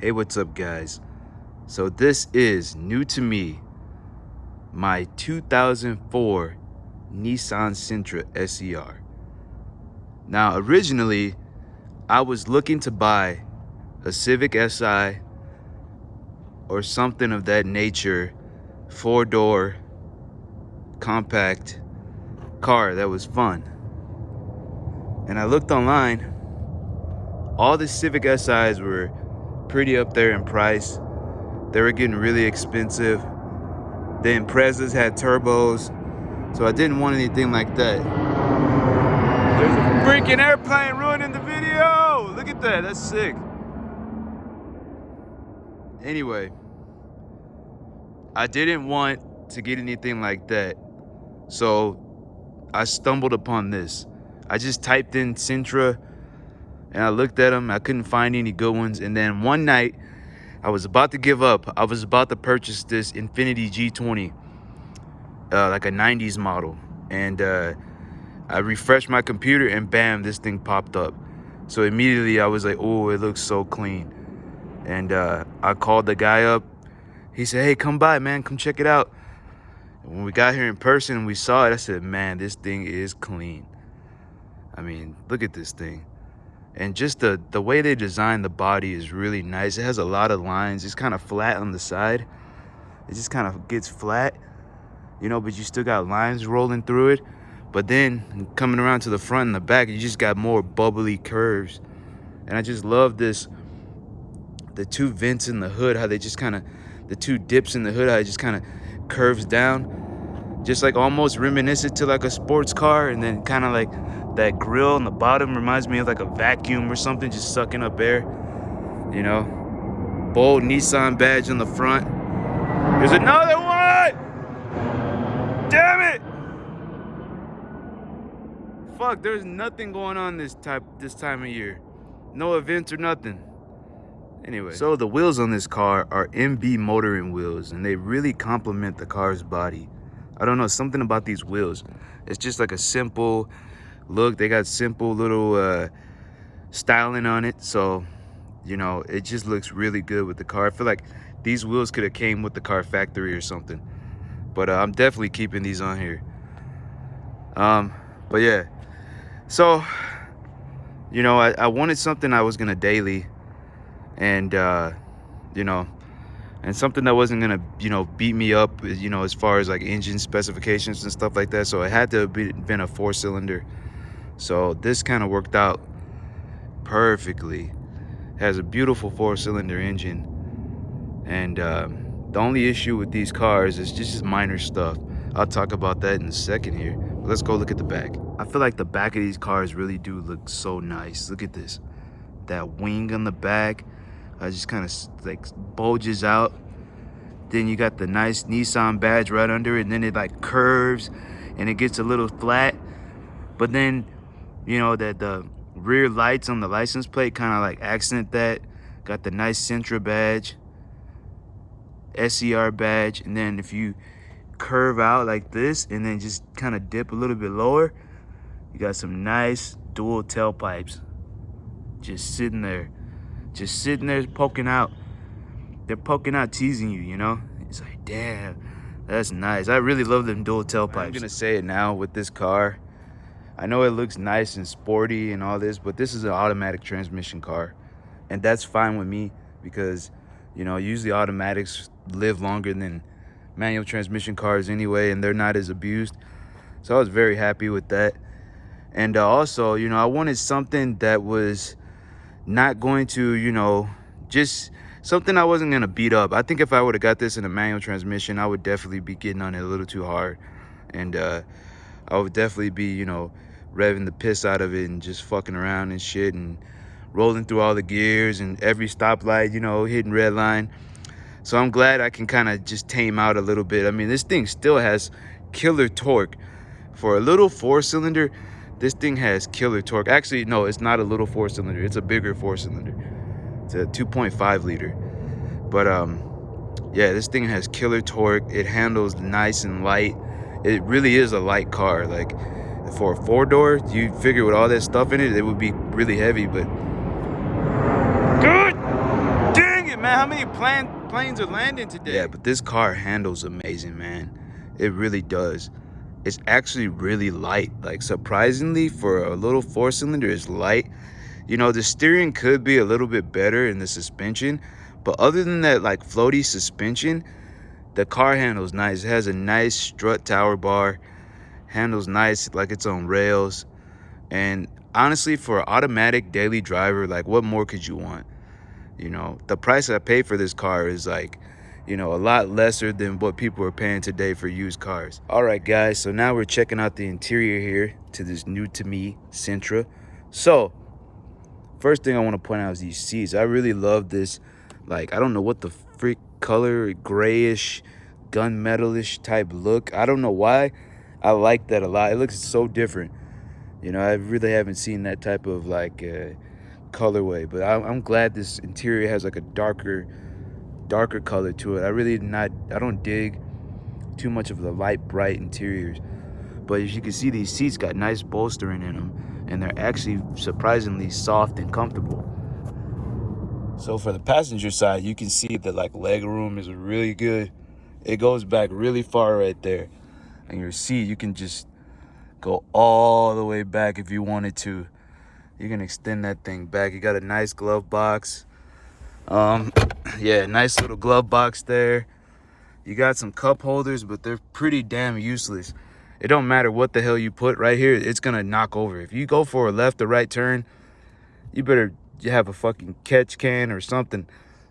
Hey, what's up, guys? So this is new to me, my 2004 Nissan Sentra SER. Now, originally, I was looking to buy a Civic Si or something of that nature, four-door, compact car that was fun. And I looked online, all the Civic Si's were pretty up there in price. They were getting really expensive. The Imprezas had turbos, so I didn't want anything like that. There's a freaking airplane ruining the video! Look at that, that's sick. Anyway, I didn't want to get anything like that, so I stumbled upon this. I just typed in Sentra, and I looked at them. I couldn't find any good ones, and then one night, I was about to give up. I was about to purchase this Infiniti G20, like a 90s model. And I refreshed my computer and bam, this thing popped up. So immediately I was like, oh, it looks so clean. And I called the guy up. He said, hey, come by, man, come check it out. And when we got here in person and we saw it, I said, man, this thing is clean. I mean, look at this thing. And just the way they designed the body is really nice. It has a lot of lines. It's kind of flat on the side. It just kind of gets flat, you know, but you still got lines rolling through it. But then coming around to the front and the back, you just got more bubbly curves. And I just love this, the two vents in the hood, how they just kind of, the two dips in the hood, how it just kind of curves down. Just like almost reminiscent to like a sports car, and then kind of like that grill on the bottom reminds me of like a vacuum or something, just sucking up air, you know. Bold Nissan badge on the front. There's another one! Damn it! Fuck, there's nothing going on this time of year. No events or nothing. Anyway, so the wheels on this car are MB motoring wheels, and they really complement the car's body. I don't know, something about these wheels. It's just like a simple look. They got simple little styling on it, so you know, it just looks really good with the car. I feel like these wheels could have came with the car factory or something, but I'm definitely keeping these on here. But yeah, so you know, I wanted something I was gonna daily, and you know, and something that wasn't gonna, you know, beat me up, you know, as far as like engine specifications and stuff like that. So it had to have been a 4-cylinder. So this kind of worked out perfectly. It has a beautiful 4-cylinder engine, and the only issue with these cars is just minor stuff. I'll talk about that in a second here. But let's go look at the back. I feel like the back of these cars really do look so nice. Look at this, that wing on the back. Just kind of like bulges out. Then you got the nice Nissan badge right under it, and then it like curves and it gets a little flat. But then, you know, that the rear lights on the license plate kind of like accent that. Got the nice Sentra badge, SER badge, and then if you curve out like this and then just kind of dip a little bit lower, you got some nice dual tailpipes just sitting there. Just sitting there poking out. They're poking out, teasing you, you know? It's like, damn, that's nice. I really love them dual tailpipes. I'm gonna say it now with this car. I know it looks nice and sporty and all this, but this is an automatic transmission car. And that's fine with me because, you know, usually automatics live longer than manual transmission cars anyway, and they're not as abused. So I was very happy with that. And also, you know, I wanted something that was not going to, you know, just something I wasn't going to beat up. I think if I would have got this in a manual transmission, I would definitely be getting on it a little too hard. And I would definitely be, you know, revving the piss out of it and just fucking around and shit and rolling through all the gears and every stoplight, you know, hitting red line. So I'm glad I can kind of just tame out a little bit. I mean, this thing still has killer torque. For a little 4-cylinder, this thing has killer torque. Actually, no, it's not a little 4-cylinder. It's a bigger 4-cylinder. It's a 2.5 liter. But yeah, this thing has killer torque. It handles nice and light. It really is a light car. Like for a 4-door, you figure with all that stuff in it, it would be really heavy. But good dang it, how many planes are landing today. Yeah, but this car handles amazing, man. It really does. It's actually really light. Like, surprisingly, for a little 4-cylinder, it's light. You know, the steering could be a little bit better in the suspension, but other than that, like, floaty suspension, the car handles nice. It has a nice strut tower bar, handles nice like it's on rails. And honestly, for an automatic daily driver, like, what more could you want? You know, the price I paid for this car is like, you know, a lot lesser than what people are paying today for used cars. All right, guys, so now we're checking out the interior here to this new to me Sentra. So first thing I want to point out is these seats. I really love this, like, I don't know what the freak color, grayish, gunmetalish type look. I don't know why. I like that a lot. It looks so different. You know, I really haven't seen that type of like colorway, but I'm glad this interior has like a darker color to it. I don't dig too much of the light bright interiors, but as you can see, these seats got nice bolstering in them, and they're actually surprisingly soft and comfortable. So for the passenger side, you can see that like leg room is really good. It goes back really far right there, and your seat, you can just go all the way back if you wanted to. You can extend that thing back. You got a nice glove box. Yeah, nice little glove box there. You got some cup holders, but they're pretty damn useless. It don't matter what the hell you put right here, it's gonna knock over. If you go for a left or right turn, you better have a fucking catch can or something,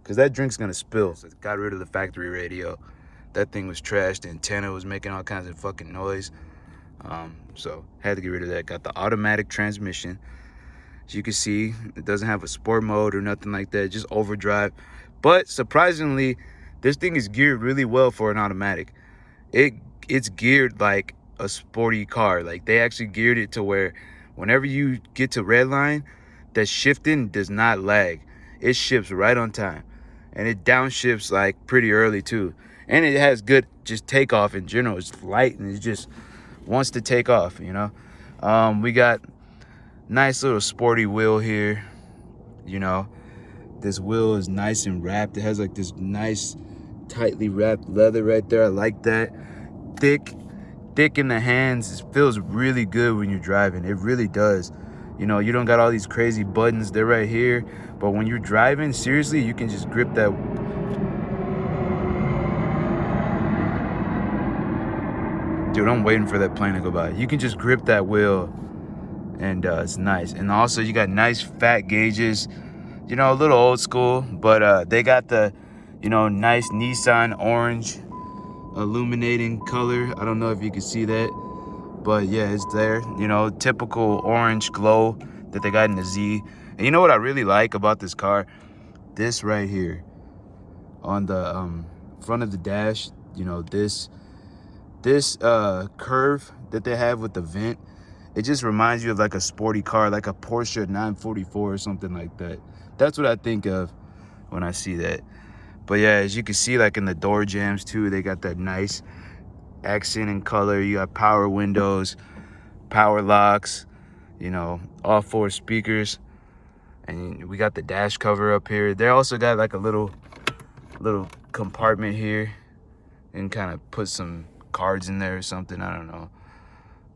because that drink's gonna spill. So got rid of the factory radio. That thing was trashed. The antenna was making all kinds of fucking noise. So had to get rid of that. Got the automatic transmission. As you can see, it doesn't have a sport mode or nothing like that, just overdrive. But surprisingly, this thing is geared really well for an automatic. It's geared like a sporty car. Like, they actually geared it to where whenever you get to red line, that shifting does not lag. It shifts right on time, and it downshifts like pretty early too. And it has good just takeoff in general. It's light and it just wants to take off, you know. We got nice little sporty wheel here. You know, this wheel is nice and wrapped. It has like this nice tightly wrapped leather right there. I like that. Thick in the hands. It feels really good when you're driving. It really does. You know, you don't got all these crazy buttons. They're right here, but when you're driving, seriously, you can just grip that. Dude, I'm waiting for that plane to go by. You can just grip that wheel, and it's nice. And also, you got nice fat gauges. You know, a little old school, but they got the, you know, nice Nissan orange illuminating color. I don't know if you can see that, but yeah, it's there. You know, typical orange glow that they got in the Z. And you know what I really like about this car? This right here on the front of the dash. You know, this curve that they have with the vent, it just reminds you of like a sporty car, like a Porsche 944 or something like that. That's what I think of when I see that. But yeah, as you can see, like in the door jambs too, they got that nice accent and color. You got power windows, power locks, you know, all 4 speakers. And we got the dash cover up here. They also got like a little compartment here, and kind of put some cards in there or something. I don't know.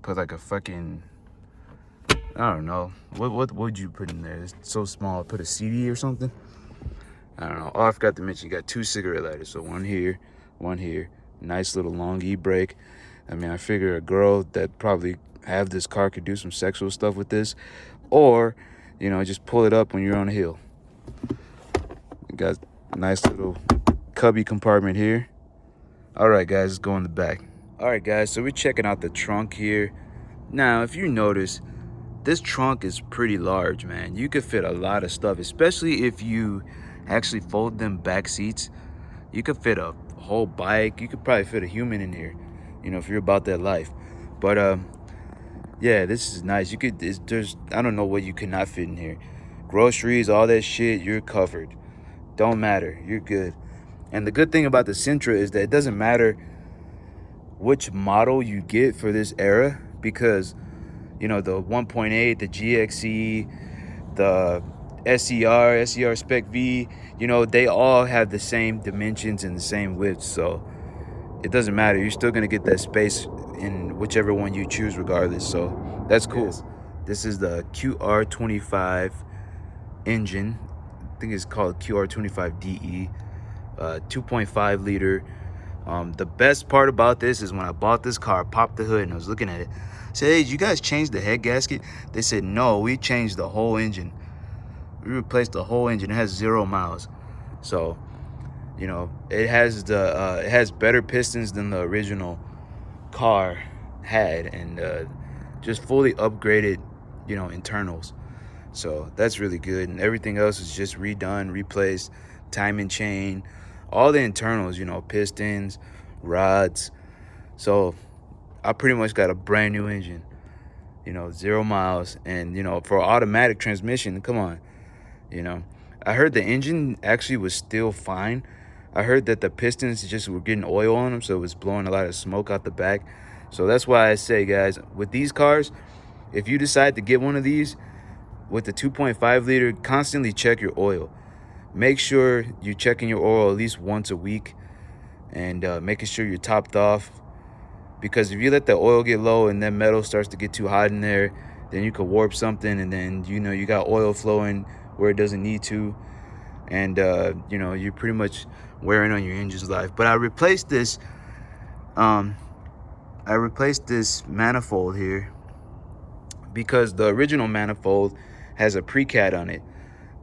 Put like a fucking, I don't know. What would you put in there? It's so small. Put a CD or something? I don't know. Oh, I forgot to mention, you got 2 cigarette lighters. So one here, one here. Nice little long e-brake. I mean, I figure a girl that probably have this car could do some sexual stuff with this. Or, you know, just pull it up when you're on a hill. You got a nice little cubby compartment here. All right, guys, let's go in the back. All right, guys, so we're checking out the trunk here. Now, if you notice, this trunk is pretty large, man. You could fit a lot of stuff, especially if you actually fold them back seats. You could fit a whole bike. You could probably fit a human in here, you know, if you're about that life. But yeah, this is nice. You could, there's, I don't know what you cannot fit in here. Groceries, all that shit, you're covered. Don't matter, you're good. And the good thing about the Sentra is that it doesn't matter which model you get for this era, because, you know, the 1.8, the GXE, the SER Spec V, you know, they all have the same dimensions and the same width. So it doesn't matter. You're still going to get that space in whichever one you choose regardless. So that's cool. Yes. This is the QR25 engine. I think it's called QR25DE, 2.5 liter. The best part about this is when I bought this car, I popped the hood and I was looking at it. I said, hey, did you guys change the head gasket? They said, no, we changed the whole engine. We replaced the whole engine. It has 0 miles. So, you know, it has better pistons than the original car had, and just fully upgraded, you know, internals. So that's really good. And everything else is just redone, replaced, timing chain, all the internals, you know, pistons, rods. So I pretty much got a brand new engine, you know, 0 miles. And, you know, for automatic transmission, come on, you know. I heard the engine actually was still fine. I heard that the pistons just were getting oil on them, so it was blowing a lot of smoke out the back. So that's why I say, guys, with these cars, if you decide to get one of these with the 2.5 liter, constantly check your oil. Make sure you're checking your oil at least once a week, and making sure you're topped off. Because if you let the oil get low and then metal starts to get too hot in there, then you could warp something, and then, you know, you got oil flowing where it doesn't need to, and you know, you're pretty much wearing on your engine's life. But I replaced this manifold here because the original manifold has a pre-cat on it.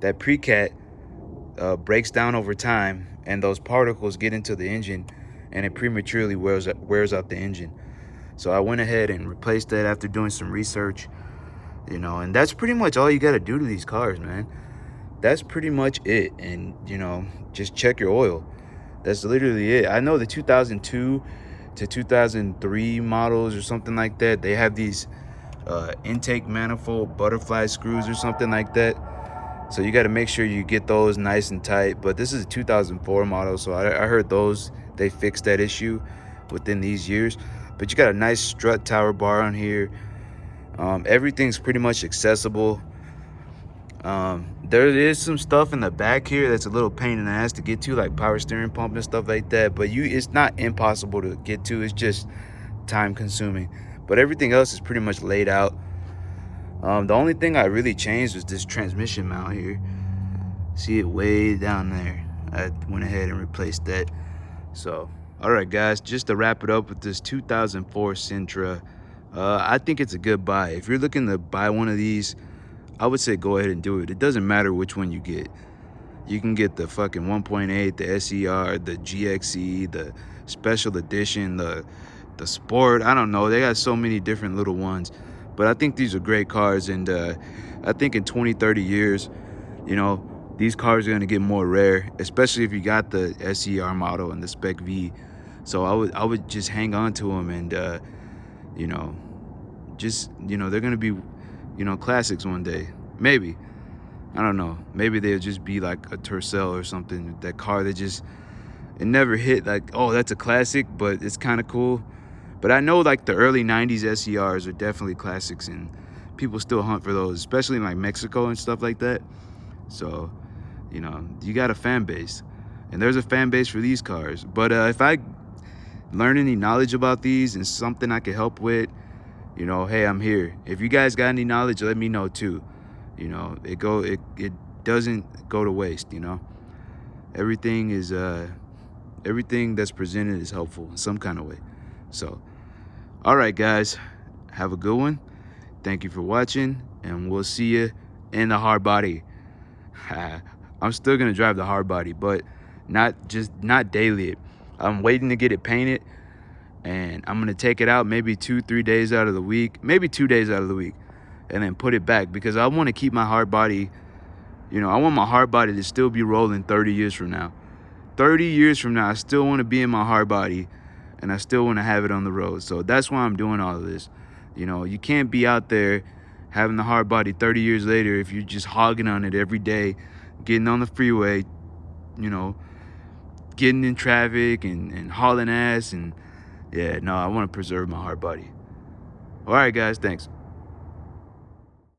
That pre-cat breaks down over time, and those particles get into the engine, and it prematurely wears out the engine. So I went ahead and replaced that after doing some research, you know. And that's pretty much all you got to do to these cars, man. That's pretty much it. And, you know, just check your oil. That's literally it. I know the 2002 to 2003 models or something like that, they have these intake manifold butterfly screws or something like that. So you got to make sure you get those nice and tight. But this is a 2004 model, so I heard they fixed that issue within these years. But you got a nice strut tower bar on here. Everything's pretty much accessible. There is some stuff in the back here that's a little pain in the ass to get to, like power steering pump and stuff like that. But it's not impossible to get to. It's just time consuming. But everything else is pretty much laid out. The only thing I really changed was this transmission mount here. See it way down there. I went ahead and replaced that. So, all right, guys, just to wrap it up with this 2004 Sentra, I think it's a good buy. If you're looking to buy one of these, I would say go ahead and do it. It doesn't matter which one you get. You can get the fucking 1.8, the SER, the GXE, the special edition, the Sport. I don't know. They got so many different little ones. But I think these are great cars, and I think in 20, 30 years, you know, these cars are going to get more rare, especially if you got the SER model and the Spec V. So I would just hang on to them, and, you know, just, you know, they're going to be, you know, classics one day. Maybe. I don't know. Maybe they'll just be like a Tercel or something. That car that just, it never hit like, oh, that's a classic, but it's kind of cool. But I know like the early 90s SERs are definitely classics, and people still hunt for those, especially in like Mexico and stuff like that. So, you know, you got a fan base, and there's a fan base for these cars. But if I learn any knowledge about these and something I can help with, you know, hey, I'm here. If you guys got any knowledge, let me know too. You know, it doesn't go to waste, you know. Everything that's presented is helpful in some kind of way. So, all right, guys, have a good one. Thank you for watching, and we'll see you in the hard body. I'm still gonna drive the hard body, but not daily. I'm waiting to get it painted, and I'm gonna take it out maybe 2-3 days out of the week, maybe 2 days out of the week, and then put it back, because I want to keep my hard body. You know, I want my hard body to still be rolling 30 years from now. 30 years from now, I still want to be in my hard body, and I still want to have it on the road. So that's why I'm doing all of this. You know, you can't be out there having the hard body 30 years later if you're just hogging on it every day, getting on the freeway, you know, getting in traffic and hauling ass. And yeah, no, I want to preserve my hard body. All right, guys, thanks.